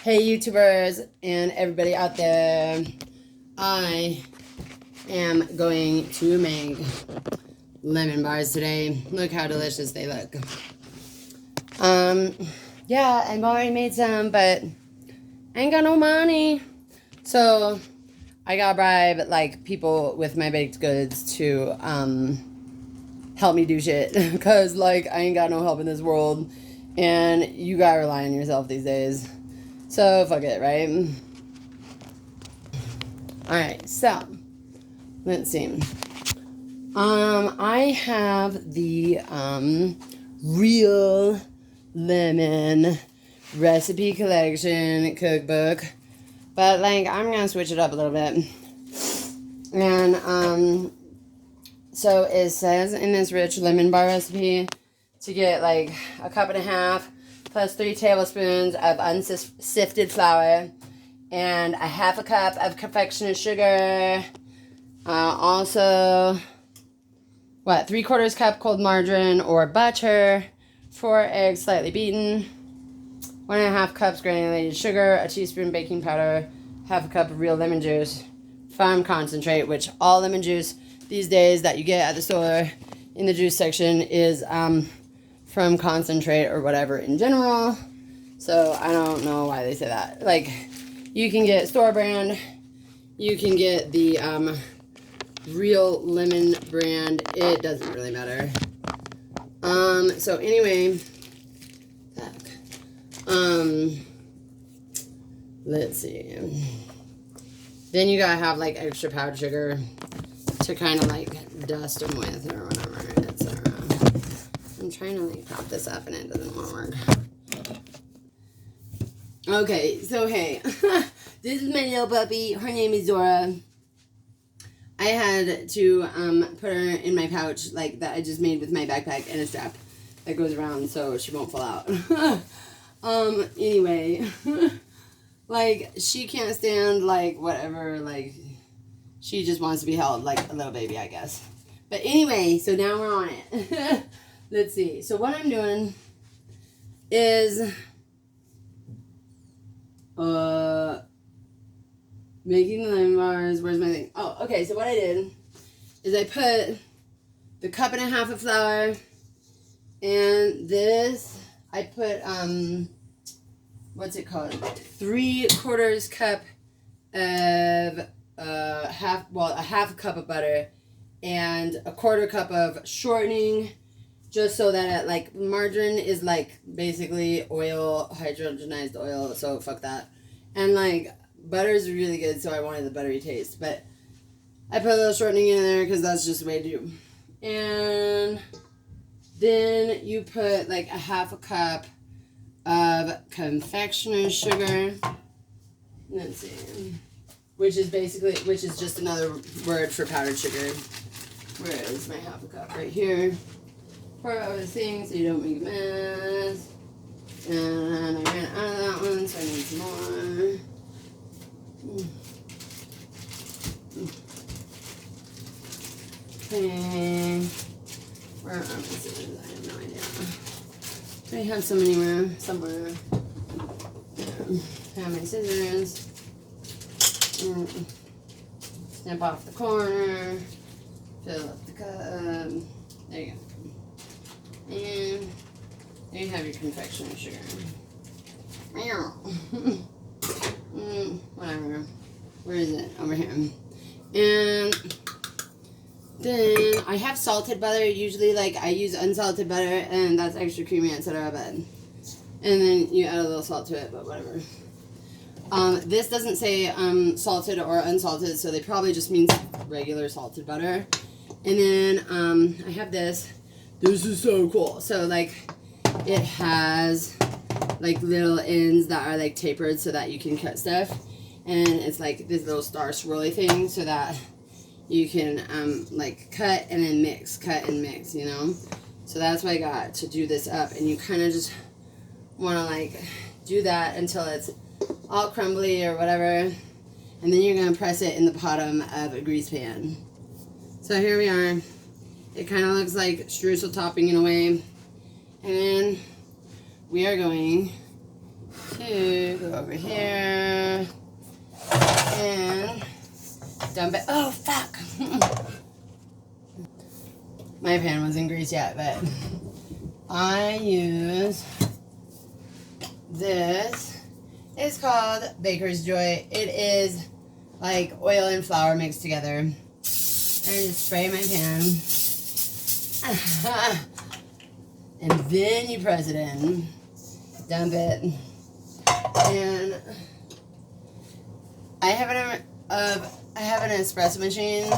Hey YouTubers and everybody out there, I am going to make lemon bars today. Look how delicious they look. Yeah, I've already made some, but I ain't got no money. So I gotta bribe like people with my baked goods to help me do shit. Cause like I ain't got no help in this world. And you gotta rely on yourself these days. So, fuck it, right? Alright, so, let's see. I have the, Real Lemon Recipe Collection Cookbook. But, like, I'm gonna switch it up a little bit. And, so it says in this rich lemon bar recipe to get, like, a cup and a half plus 3 tablespoons of unsifted flour and a half a cup of confectioner's sugar. Also, 3/4 cup cold margarine or butter, 4 eggs slightly beaten, 1.5 cups granulated sugar, a teaspoon baking powder, half a cup of real lemon juice, farm concentrate, which all lemon juice these days that you get at the store in the juice section is from concentrate or whatever in general. So I don't know why they say that. Like, you can get store brand, you can get the real lemon brand. It doesn't really matter. So anyway, let's see. Then you gotta have like extra powdered sugar to kind of like dust them with or whatever, etc. I'm trying to like prop this up and it doesn't want to work. Okay, so hey, this is my little puppy. Her name is Zora. I had to put her in my pouch like that I just made with my backpack and a strap that goes around so she won't fall out. Anyway, like she can't stand like whatever, like she just wants to be held like a little baby, I guess. But anyway, so now we're on it. Let's see. So what I'm doing is making the lemon bars. Where's my thing? Oh, okay. So what I did is I put the cup and a half of flour and this. I put what's it called? 3/4 cup of a half cup of butter and a 1/4 cup of shortening, just so that like margarine is like basically oil, hydrogenized oil, so fuck that. And like butter is really good, so I wanted the buttery taste, but I put a little shortening in there because that's just the way to do. And then you put like a half a cup of confectioner's sugar. Let's see. Which is just another word for powdered sugar. Where is my half a cup? Right here. Pour it over the thing so you don't make a mess. And I ran out of that one, so I need some more. Okay. Where are my scissors? I have no idea. I have some anywhere, somewhere. I have my scissors. Snip off the corner. Fill up the cup. There you go. And there you have your confectioner's sugar. Whatever. Where is it? Over here. And then I have salted butter. Usually, like, I use unsalted butter, and that's extra creamy, etc. But and then you add a little salt to it, but whatever. This doesn't say salted or unsalted, so they probably just mean regular salted butter. And then I have this. This is so cool. So like it has like little ends that are like tapered so that you can cut stuff. And it's like this little star swirly thing so that you can like cut and then mix, cut and mix, you know. So that's what I got to do this up. And you kind of just want to like do that until it's all crumbly or whatever. And then you're going to press it in the bottom of a grease pan. So here we are. It kind of looks like streusel topping in a way. And then we are going to go over here and dump it. Oh, fuck. My pan wasn't greased yet, but I use this. It's called Baker's Joy. It is like oil and flour mixed together. And I just spray my pan. And then you press it in. Dump it. And I have an espresso machine,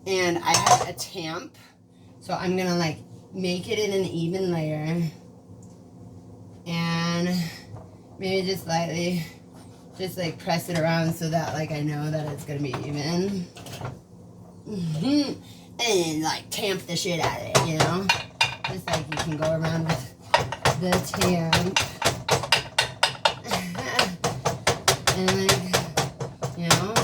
and I have a tamp, so I'm gonna like make it in an even layer, and maybe just slightly, just like press it around so that like I know that it's gonna be even, and like tamp the shit out of it, you know, just like you can go around with the tamp. And like, you know,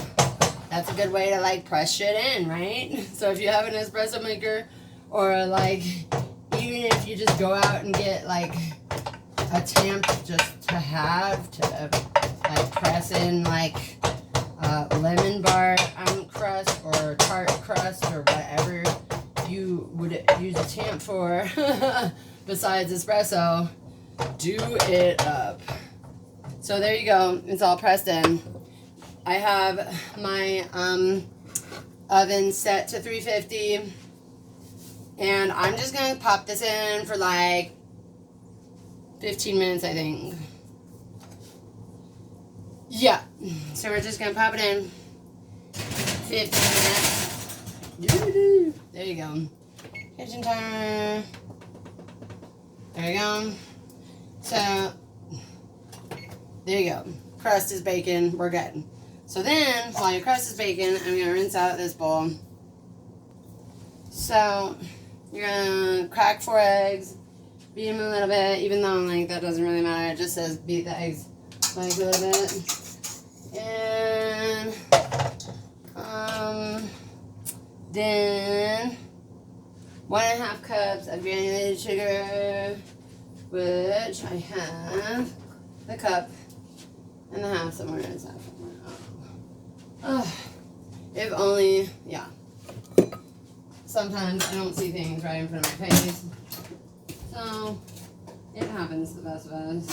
that's a good way to like press shit in, right? So if you have an espresso maker, or like, even if you just go out and get like a tamp just to have to like press in like lemon bar crust or tart crust or whatever you would use a tamp for besides espresso, do it up. So there you go. It's all pressed in. I have my oven set to 350. And I'm just going to pop this in for like 15 minutes, I think. Yeah. So we're just going to pop it in. 15 minutes. There you go. Kitchen timer. There you go. So there you go. Crust is baking. We're good. So then, while your crust is baking, I'm going to rinse out this bowl. So you're going to crack 4 eggs, beat them a little bit, even though like that doesn't really matter. It just says beat the eggs like a little bit. And then 1.5 cups of granulated sugar, which I have the cup and the half somewhere. It's half somewhere. Oh. If only, yeah. Sometimes I don't see things right in front of my face. So, it happens to the best of us.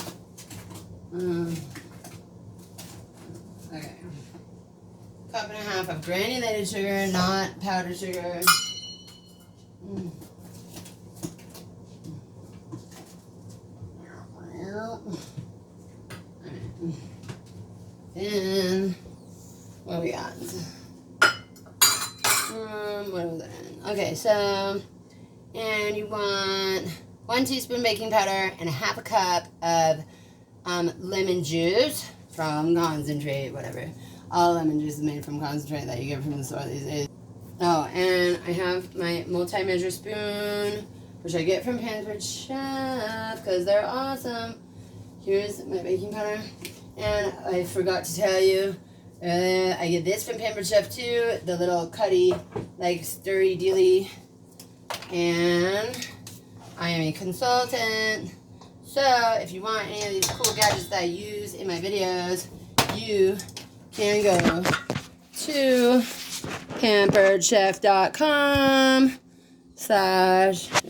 Okay. 1.5 cups of granulated sugar, not powdered sugar. Then, what do we got? What was that? Okay, so, and you want 1 teaspoon baking powder and 1/2 cup of lemon juice from concentrate, whatever. All lemon juice is made from concentrate that you get from the store these days. Oh, and I have my multi-measure spoon, which I get from Pampered Chef because they're awesome. Here's my baking powder. And I forgot to tell you, I get this from Pampered Chef too, the little cutty, like stirry dealy. And I am a consultant. So if you want any of these cool gadgets that I use in my videos, you can go to pamperedchef.com/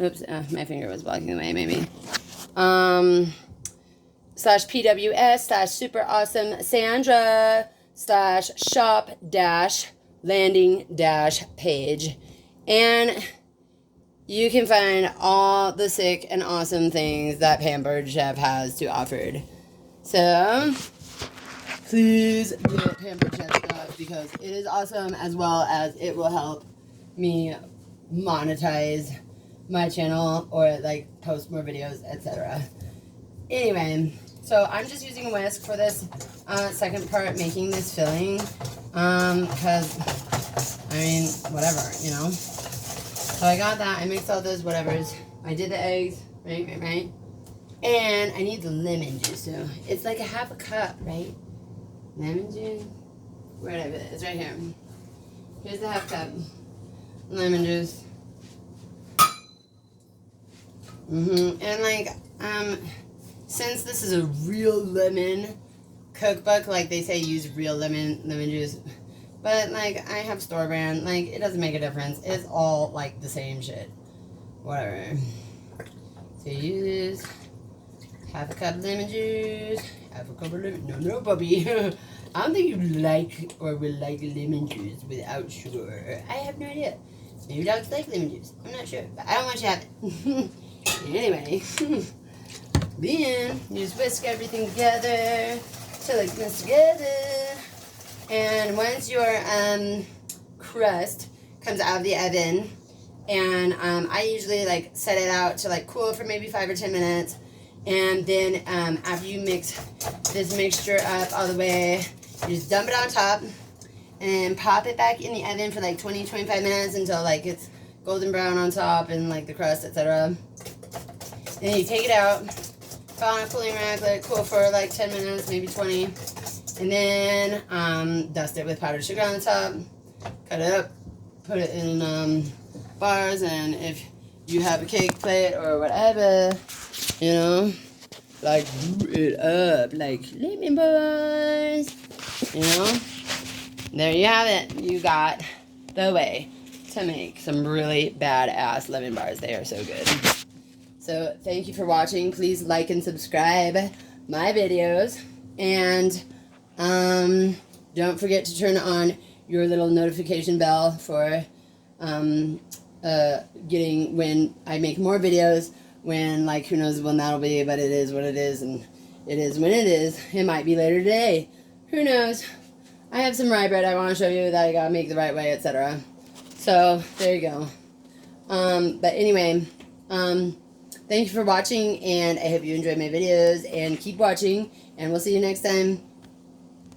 oops, my finger was blocking the way, maybe. /PWS/super awesome Sandra /shop-landing-page. And you can find all the sick and awesome things that Pampered Chef has to offer. So please get Pampered Chef stuff because it is awesome, as well as it will help me monetize my channel or like post more videos, etc. Anyway, so I'm just using a whisk for this second part, making this filling, because, I mean, whatever, you know. So I got that, I mixed all those whatevers, I did the eggs, right, and I need the lemon juice, so it's like 1/2 cup, right? Lemon juice, whatever, it's right here. Here's the 1/2 cup, lemon juice. And like, since this is a real lemon cookbook, like they say use real lemon juice, but like I have store brand, like it doesn't make a difference. It's all like the same shit. Whatever. So you use half a cup of lemon juice, half a cup of lemon. No, puppy. I don't think you like or will like lemon juice without sugar. I have no idea. Maybe dogs like lemon juice. I'm not sure, but I don't want you to have it. Anyway, then you just whisk everything together till it gets together. And once your crust comes out of the oven, and I usually like set it out to like cool for maybe 5 or 10 minutes. And then after you mix this mixture up all the way, you just dump it on top and pop it back in the oven for like 20-25 minutes until like it's golden brown on top and like the crust, etc. Then you take it out, put on a cooling rack, let it cool for like 10 minutes, maybe 20. And then dust it with powdered sugar on the top, cut it up, put it in bars, and if you have a cake plate or whatever, you know, like do it up like lemon bars, you know. There you have it. You got the way to make some really badass lemon bars. They are so good. So thank you for watching. Please like and subscribe my videos, and don't forget to turn on your little notification bell for getting when I make more videos, when, like, who knows when that'll be, but it is what it is, and it is when it is. It might be later today. Who knows? I have some rye bread I want to show you that I gotta make the right way, etc. So, there you go. But anyway, thank you for watching, and I hope you enjoyed my videos, and keep watching, and we'll see you next time.